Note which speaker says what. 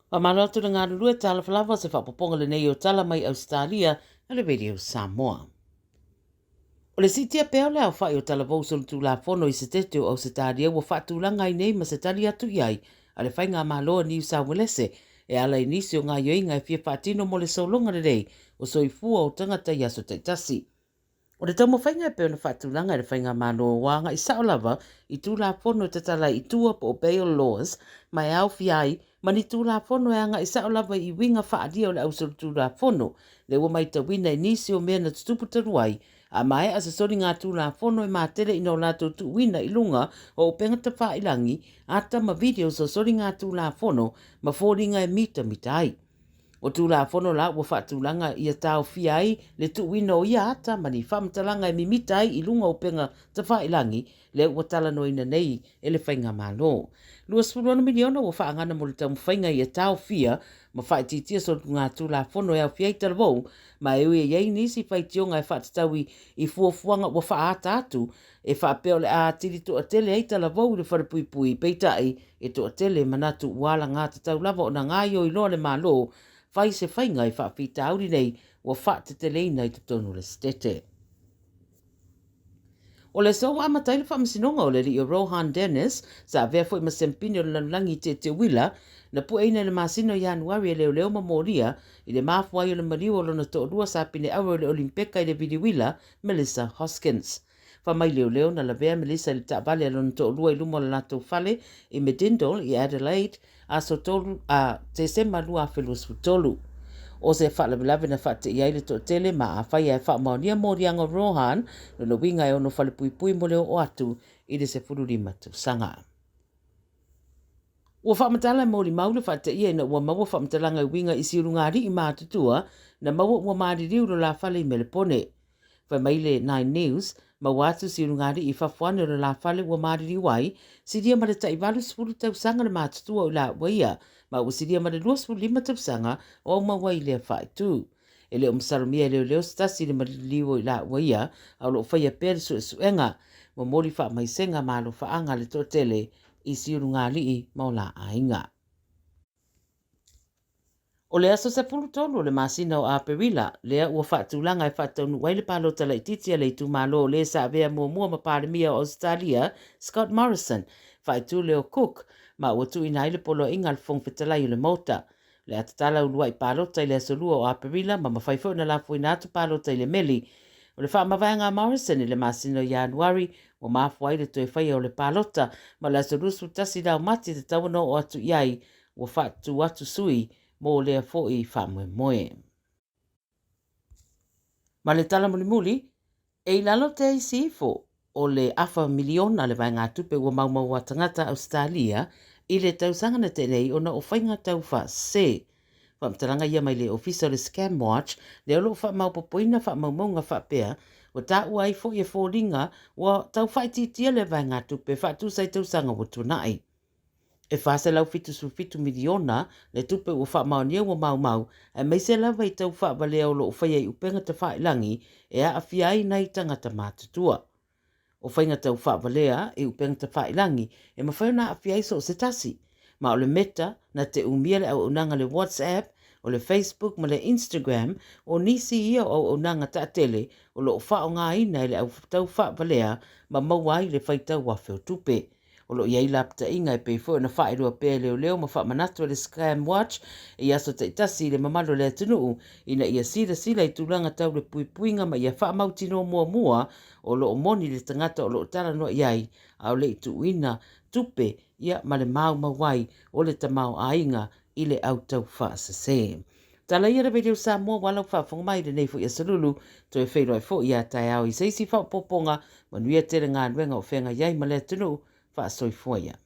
Speaker 1: Wa malotu na ngā rurua Tala Fou se whapoponga le nei o tala mai Ausetalia na le radio Samoa. O le sitia peo le au whai o Tala Fou solu tū la whono I se tete o Ausetalia wa whaatūlanga I nei ma se tali atu iai a le whainga maloa New South Wales e ala inisi o ngā yoinga e fia whaatino mo le saulonga le rei o soifua o tangata I aso taitasi. O le taumo whainga e peo na whaatūlanga e le whainga maloa wanga I sao lava I tū la whono te tala I tua po o bail laws mai au fiai mani tū la whono e anga I sao lava I winga whaadia o le ausuru tū la whono le ua mai ta wina inisi o mea na tutupu taruai a mai a se sori ngā tū la whono e mātere ino lātou tu wina I lunga o penga ta whailangi ata ma videos o sori ngā tū la whono ma fōringa e mita ai. O tū la whono la ua whaatūlanga I a tau fiai le tu wina o ia ata mani whamtalanga e mimita ai I lunga o penga ta whailangi le ua tala no ina nei e le whainga malo. Lua spurona miliona ua whaangana mo le tamu whainga I a tau fia ma whaititia so ngā tū la whono e au fiai tarawou ma e ue iei nisi whaitionga e whaatatawi I fuafuanga ua whaata atu e whaapeo le a tiri to atele ei tarawou le wharapuipui peitai e to atele manatu uala ngā tatau lava o na ngā yo I loa le malo whai se whainga I whaapita auri nei ua whaate te leina I te tonu le stete. O le so amatai le whamasinonga o le ri o Rohan Dennis sa vea fwoi ma sempini o le langi te wila na pu eina le masino Januari e leo ma moria I le mafuai o le mariu o lona to rua sa pine awa o le Olimpeka I le vidiwila Melissa Hoskins. Whamai leo na la vea Melissa le taavale a lona to rua I lumo le lato fale I Medindol I Adelaide a so tolu a te sema lua felus tolu. O se whaalabilave na whaate iai le to tele ma a whai e whaamaunia morianga Rohan no winga e ono whale pui mo leo o atu I le se fururima tu sanga. Ua whaamatala mori maule whaate iai na ua maua whaamatalanga I winga I sirungari I mātutua na maua ua maaririu lo la whale I melepone. Whai maile 9 News, maua atu sirungari I whafuane lo la whale ua maaririu ai, siria mara taivalu spuru tau sanga na mātutua o la waia, ma ua siria mara 25 tau sanga o au maua I lea whae tu. E leo msalomia leo stasi le mariliu I la waia, au lo whaia pere suenga, ma mori wha maisenga ma lo whaanga le totele I sirungari I maula ainga. O le aso se pulu tolu le masina o Aperila, lea ua whaatulanga e whaataunu wai le palo tala I titia le tu malo le sa vea mua ma parimia o Ausetalia, Scott Morrison, whaetu leo Cook, ma ua tu ina ile polo inga le fong fetalai le mota. Le atatala ulua I palo tai le asolua o Aperila, ma mawhaifo na lafu ina atu palo tai le meli. O le whaamawanga Morrison I le masina o Januari, o mafuai le toe whaia o le palota, ma le asolusu tasi lau mati te tawano o atu iai, ua whaatu atu sui, mo lea fo'i whamwe moe. Ma le tala muli, e lalo te sifo o le afa miliona le vai ngā tupe ua maumau a tangata Ausetalia I le tausanga na te nei o na o whainga tau wha se. Whamtaranga ia mai le ofisa le Scam Watch, le olo wha maupopoina wha maumaunga wha pea, o ta ua I fo'i e fōringa wa tau whaititia le vai ngā tupe wha tūsai tausanga wa tunai. E whase lau fitu miliona, le tupe ua wha maonia ua mau, e meise lau wai tau wha walea o lo o whai upenga te whailangi, e a whiai nei tangata mātutua. O whainga tau wha walea e upenga te whailangi, e mawhai na a whiai so se tasi. Ma o le meta, na te umia le au unanga le WhatsApp, o le Facebook ma le Instagram, o nisi ia o unanga ta tele, o lo o wha o ngā ina le au tau wha walea, ma mawai le whai tau wafeo tupe. O lo iai lapta inga e peifo na whaerua pē leo ma wha manatu le Scam Watch I aso te itasi le mamalo le atunuu ina ia sila I tūlanga tau le puipuinga ma ia wha mautino mua o lo o moni le tangata o lo o tala noa iai au le itu ina tupe ia ma le mau mawai o le tamau ainga I le au tau wha sase. Tala ia radio Samoa walau wha whangmai le neifo ia salulu to e whairoi fo ia tai au I seisi wha poponga manuia tere ngā nuenga o whenga iai ma le atunuu fa soy foya.